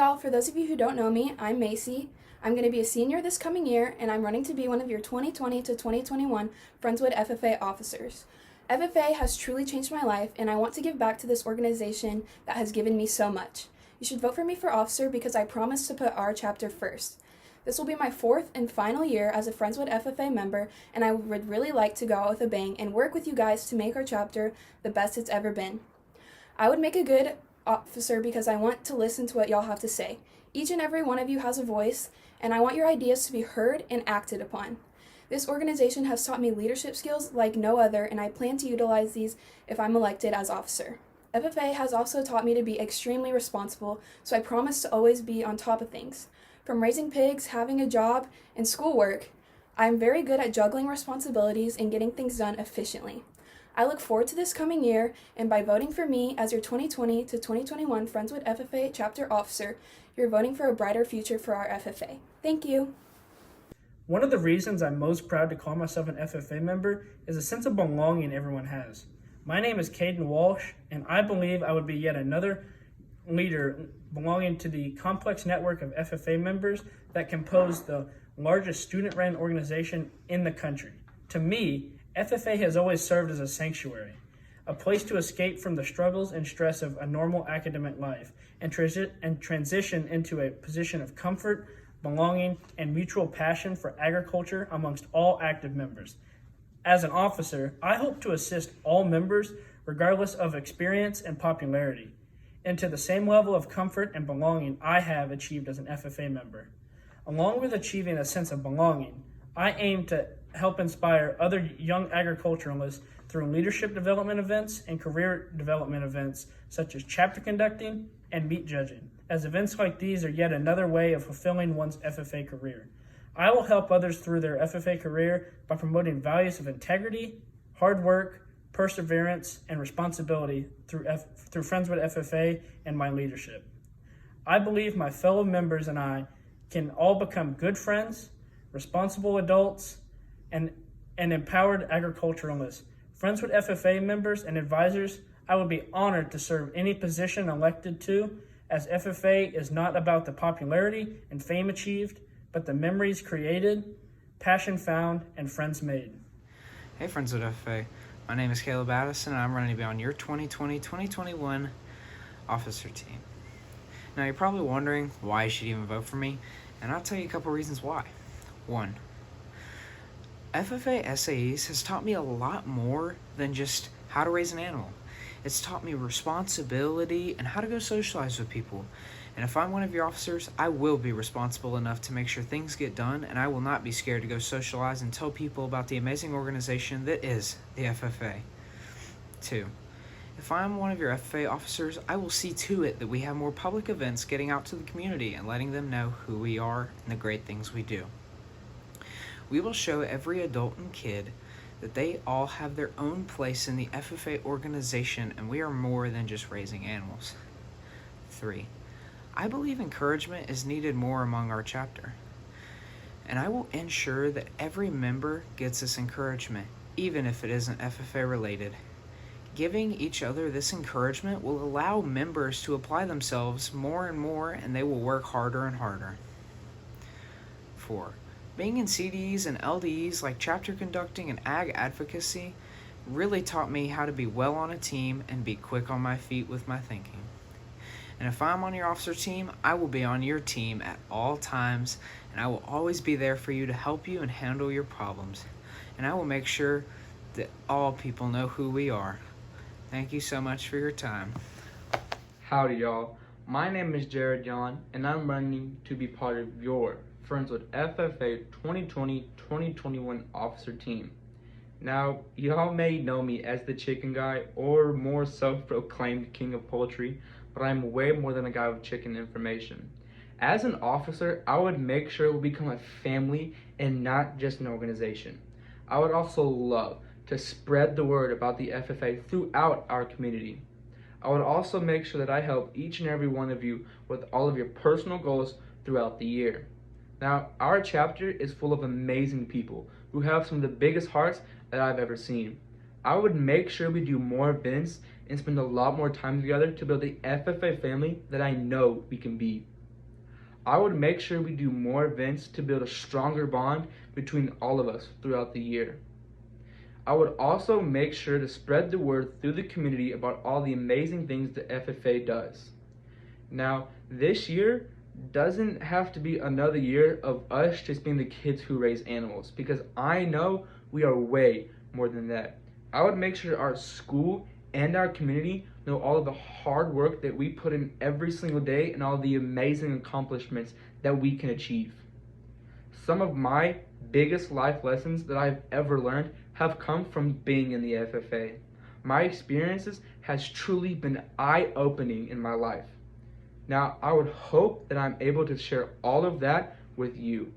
y'all. For those of you who don't know me, I'm Macy. I'm going to be a senior this coming year, and I'm running to be one of your 2020 to 2021 Friendswood FFA officers. FFA has truly changed my life, and I want to give back to this organization that has given me so much. You should vote for me for officer because I promise to put our chapter first. This will be my fourth and final year as a Friendswood FFA member, and I would really like to go out with a bang and work with you guys to make our chapter the best it's ever been. I would make a good officer because I want to listen to what y'all have to say. Each and every one of you has a voice, and I want your ideas to be heard and acted upon. This organization has taught me leadership skills like no other, and I plan to utilize these if I'm elected as officer. FFA has also taught me to be extremely responsible, so I promise to always be on top of things. From raising pigs, having a job, and schoolwork, I'm very good at juggling responsibilities and getting things done efficiently. I look forward to this coming year, and by voting for me as your 2020 to 2021 Friendswood FFA chapter officer, you're voting for a brighter future for our FFA. Thank you. One of the reasons I'm most proud to call myself an FFA member is a sense of belonging everyone has. My name is Caden Walsh, and I believe I would be yet another leader belonging to the complex network of FFA members that compose the largest student-run organization in the country. To me, FFA has always served as a sanctuary, a place to escape from the struggles and stress of a normal academic life and transition into a position of comfort, belonging, and mutual passion for agriculture amongst all active members. As an officer, I hope to assist all members, regardless of experience and popularity, into the same level of comfort and belonging I have achieved as an FFA member. Along with achieving a sense of belonging, I aim to help inspire other young agriculturalists through leadership development events and career development events such as chapter conducting and meat judging, as events like these are yet another way of fulfilling one's FFA career. I will help others through their FFA career by promoting values of integrity, hard work, perseverance, and responsibility through Friendswood FFA and my leadership. I believe my fellow members and I can all become good friends, responsible adults, and empowered agriculturalists. Friendswood FFA members and advisors, I would be honored to serve any position elected to, as FFA is not about the popularity and fame achieved, but the memories created, passion found, and friends made. Hey Friendswood FFA, my name is Caleb Addison, and I'm running to be on your 2020-2021 officer team. Now you're probably wondering why you should even vote for me, and I'll tell you a couple reasons why. 1. FFA SAEs has taught me a lot more than just how to raise an animal. It's taught me responsibility and how to go socialize with people. And if I'm one of your officers, I will be responsible enough to make sure things get done, and I will not be scared to go socialize and tell people about the amazing organization that is the FFA. 2. If I'm one of your FFA officers, I will see to it that we have more public events getting out to the community and letting them know who we are and the great things we do. We will show every adult and kid that they all have their own place in the FFA organization, and we are more than just raising animals. 3. I believe encouragement is needed more among our chapter, and I will ensure that every member gets this encouragement, even if it isn't FFA related. Giving each other this encouragement will allow members to apply themselves more and more, and they will work harder and harder. 4. Being in CDEs and LDEs like chapter conducting and ag advocacy really taught me how to be well on a team and be quick on my feet with my thinking. And if I'm on your officer team, I will be on your team at all times, and I will always be there for you to help you and handle your problems. And I will make sure that all people know who we are. Thank you so much for your time. Howdy y'all, my name is Jared John, and I'm running to be part of your Friendswood FFA 2020-2021 officer team. Now, y'all may know me as the chicken guy or more self-proclaimed king of poultry, but I'm way more than a guy with chicken information. As an officer, I would make sure we become a family and not just an organization. I would also love to spread the word about the FFA throughout our community. I would also make sure that I help each and every one of you with all of your personal goals throughout the year. Now, our chapter is full of amazing people who have some of the biggest hearts that I've ever seen. I would make sure we do more events and spend a lot more time together to build the FFA family that I know we can be. I would make sure we do more events to build a stronger bond between all of us throughout the year. I would also make sure to spread the word through the community about all the amazing things the FFA does. Now, this year doesn't have to be another year of us just being the kids who raise animals, because I know we are way more than that. I would make sure our school and our community know all of the hard work that we put in every single day and all the amazing accomplishments that we can achieve. Some of my biggest life lessons that I've ever learned have come from being in the FFA. My experiences has truly been eye-opening in my life. Now, I would hope that I'm able to share all of that with you.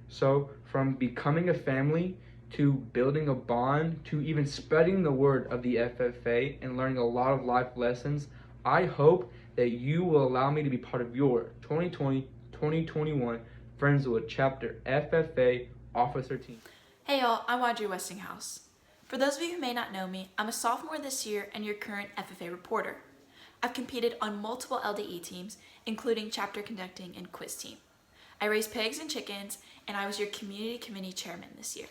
So, from becoming a family to building a bond to even spreading the word of the FFA and learning a lot of life lessons, I hope that you will allow me to be part of your 2020-2021 Friendswood Chapter FFA Officer Team. Hey y'all, I'm Audrey Westinghouse. For those of you who may not know me, I'm a sophomore this year and your current FFA reporter. I've competed on multiple LDE teams, including chapter conducting and quiz team. I raised pigs and chickens, and I was your community committee chairman this year.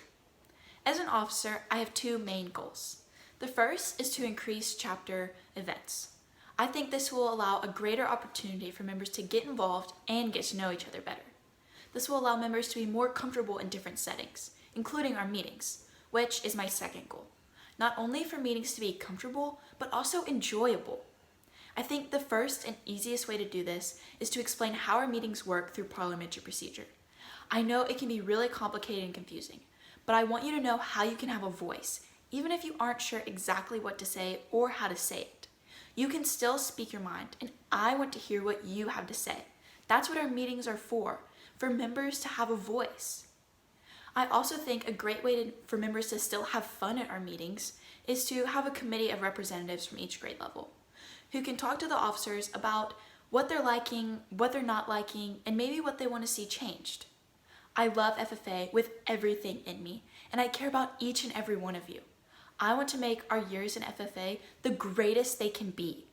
As an officer, I have two main goals. The first is to increase chapter events. I think this will allow a greater opportunity for members to get involved and get to know each other better. This will allow members to be more comfortable in different settings, including our meetings, which is my second goal. Not only for meetings to be comfortable, but also enjoyable. I think the first and easiest way to do this is to explain how our meetings work through parliamentary procedure. I know it can be really complicated and confusing, but I want you to know how you can have a voice, even if you aren't sure exactly what to say or how to say it. You can still speak your mind, and I want to hear what you have to say. That's what our meetings are for members to have a voice. I also think a great way for members to still have fun at our meetings is to have a committee of representatives from each grade level who can talk to the officers about what they're liking, what they're not liking, and maybe what they want to see changed. I love FFA with everything in me, and I care about each and every one of you. I want to make our years in FFA the greatest they can be.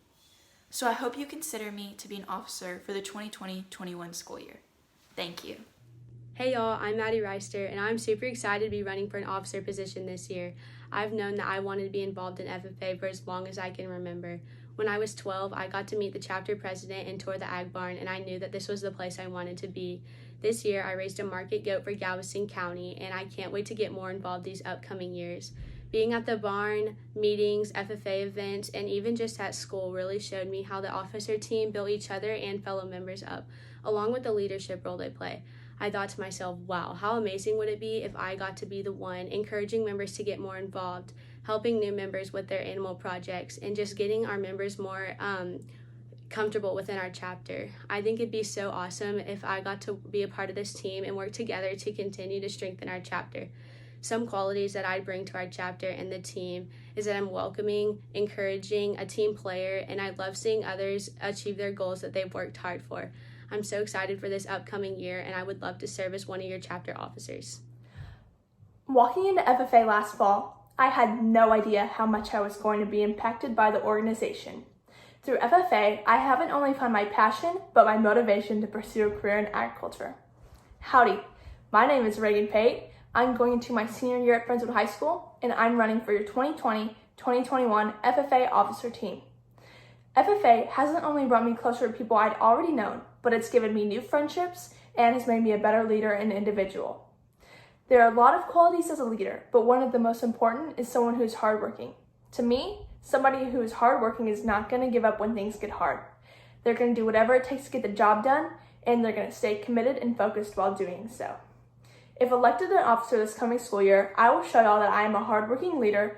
So I hope you consider me to be an officer for the 2020-21 school year. Thank you. Hey y'all, I'm Maddie Reister, and I'm super excited to be running for an officer position this year. I've known that I wanted to be involved in FFA for as long as I can remember. When I was 12, I got to meet the chapter president and tour the ag barn, and I knew that this was the place I wanted to be. This year, I raised a market goat for Galveston County, and I can't wait to get more involved these upcoming years. Being at the barn, meetings, FFA events, and even just at school really showed me how the officer team built each other and fellow members up, along with the leadership role they play. I thought to myself, wow, how amazing would it be if I got to be the one encouraging members to get more involved, helping new members with their animal projects, and just getting our members more comfortable within our chapter. I think it'd be so awesome if I got to be a part of this team and work together to continue to strengthen our chapter. Some qualities that I bring to our chapter and the team is that I'm welcoming, encouraging, a team player, and I love seeing others achieve their goals that they've worked hard for. I'm so excited for this upcoming year, and I would love to serve as one of your chapter officers. Walking into FFA last fall, I had no idea how much I was going to be impacted by the organization. Through FFA, I haven't only found my passion, but my motivation to pursue a career in agriculture. Howdy, my name is Reagan Pate. I'm going into my senior year at Friendswood High School, and I'm running for your 2020-2021 FFA officer team. FFA hasn't only brought me closer to people I'd already known, but it's given me new friendships and has made me a better leader and individual. There are a lot of qualities as a leader, but one of the most important is someone who's hardworking. To me, somebody who is hardworking is not going to give up when things get hard. They're going to do whatever it takes to get the job done, and they're going to stay committed and focused while doing so. If elected an officer this coming school year, I will show y'all that I am a hardworking leader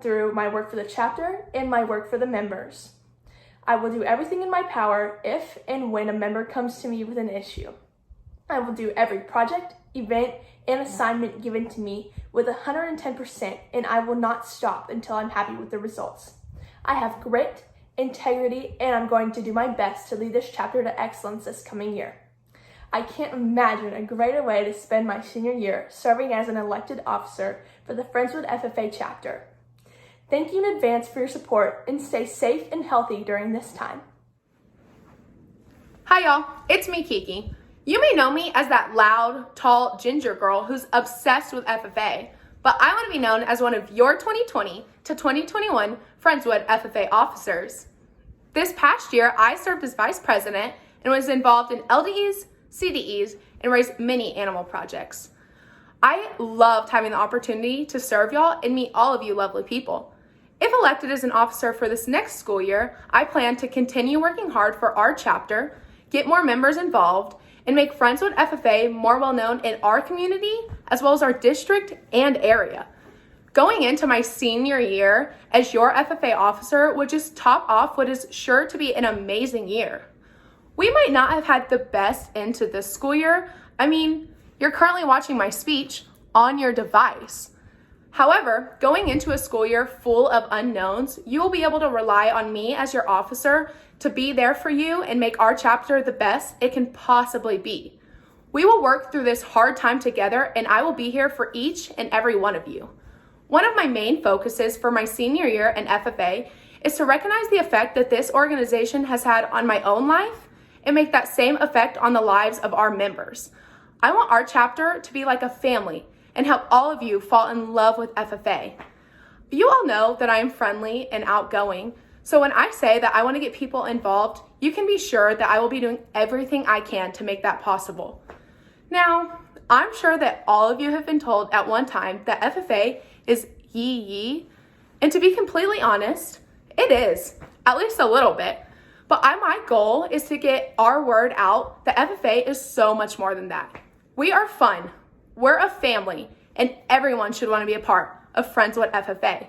through my work for the chapter and my work for the members. I will do everything in my power if and when a member comes to me with an issue. I will do every project, event, and assignment given to me with 110%, and I will not stop until I'm happy with the results. I have grit, integrity, and I'm going to do my best to lead this chapter to excellence this coming year. I can't imagine a greater way to spend my senior year serving as an elected officer for the Friendswood FFA chapter. Thank you in advance for your support, and stay safe and healthy during this time. Hi y'all, it's me Kiki. You may know me as that loud, tall, ginger girl who's obsessed with FFA, but I want to be known as one of your 2020 to 2021 Friendswood FFA officers. This past year, I served as vice president and was involved in LDEs, CDEs, and raised many animal projects. I loved having the opportunity to serve y'all and meet all of you lovely people. If elected as an officer for this next school year, I plan to continue working hard for our chapter, get more members involved, and make Friendswood FFA more well known in our community as well as our district and area. Going into my senior year as your FFA officer would just top off what is sure to be an amazing year. We might not have had the best end to this school year. I mean, you're currently watching my speech on your device. However, going into a school year full of unknowns, you will be able to rely on me as your officer to be there for you and make our chapter the best it can possibly be. We will work through this hard time together, and I will be here for each and every one of you. One of my main focuses for my senior year in FFA is to recognize the effect that this organization has had on my own life and make that same effect on the lives of our members. I want our chapter to be like a family and help all of you fall in love with FFA. You all know that I am friendly and outgoing, so when I say that I want to get people involved, you can be sure that I will be doing everything I can to make that possible. Now, I'm sure that all of you have been told at one time that FFA is yee, and to be completely honest, it is, at least a little bit. But my goal is to get our word out that FFA is so much more than that. We are fun, we're a family, and everyone should want to be a part of Friendswood FFA.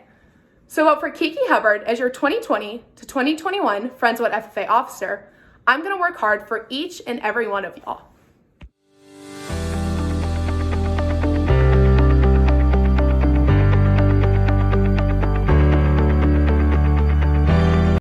So vote for Kiki Hubbard as your 2020 to 2021 Friendswood FFA officer. I'm going to work hard for each and every one of y'all.